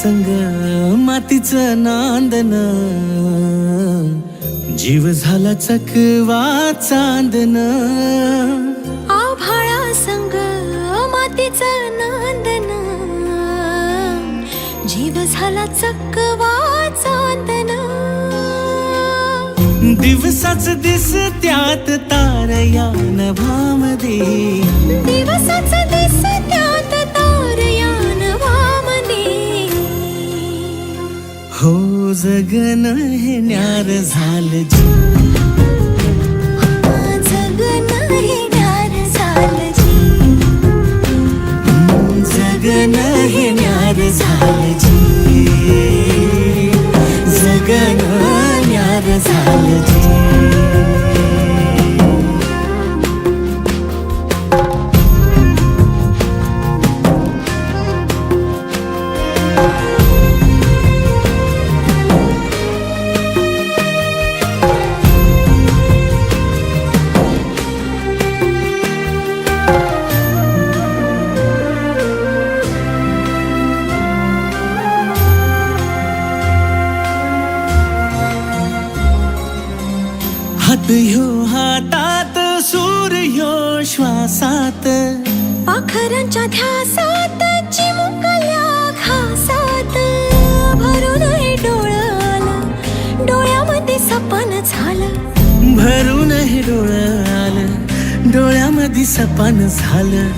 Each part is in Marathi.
संग मातीचं नांदन, जीव झाला चकवा चांदन. आभाळा संग मातीचं नांदन, जीव झाला चकवा चांदन. दिवसाच दिसत्यात तारया नभामध्ये, दिवसाच दिसत्यात तारया नभामध्ये. हो जगन हे न्यार झालं जी, जगन हे न्यार झालं जी. जगन हे न्यार झालं जी, जगन न्यार झालं जी. हात ह्यो हातात, सूर ह्यो श्वासात, पाखरांच्या ध्यासात, चिमुकल्या घासात. भरून हे डोळं आलं, डोळ्यामध्ये सपन झालं. भरून हे डोळं आलं, डोळ्यामध्ये सपन झालं.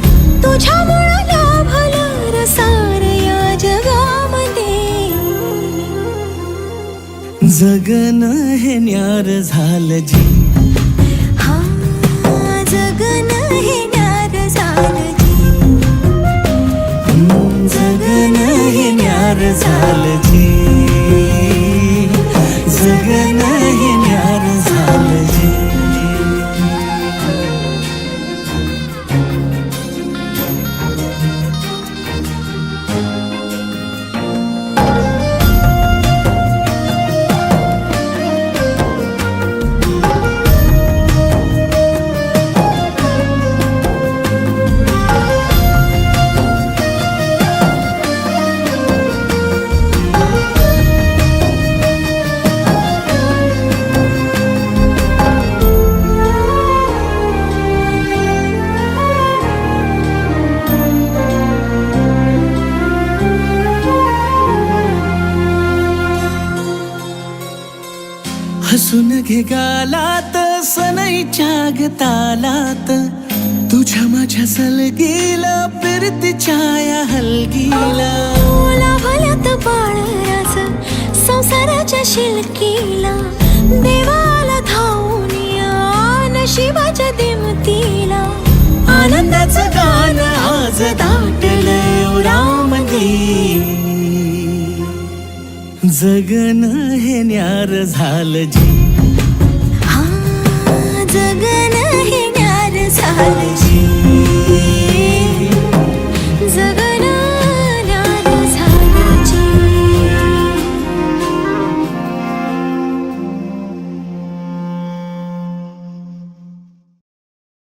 तुझ्यामुळं लाभलं रसार या जगामध्ये. जगन हे न्यार झालं जी, हा जगन हे न्यार झालं जी. जगन हे न्यार झालं जी, जगन हे न्यार झालं जी. हसून घे गालात, सनईच्या गतालात, तुझ्या माझ्या सलगीला, फिरतीच्या या हलगीला. लाभल्यात बाळराज संसाराच्या शिलकीला. देवाला धावून या नशिबाच्या दिमतीला. आनंदाचं गाणं आज दाटलं उरामध्ये. जगन हे न्यार झालं जी, हा जगन हे न्यार झालं जी.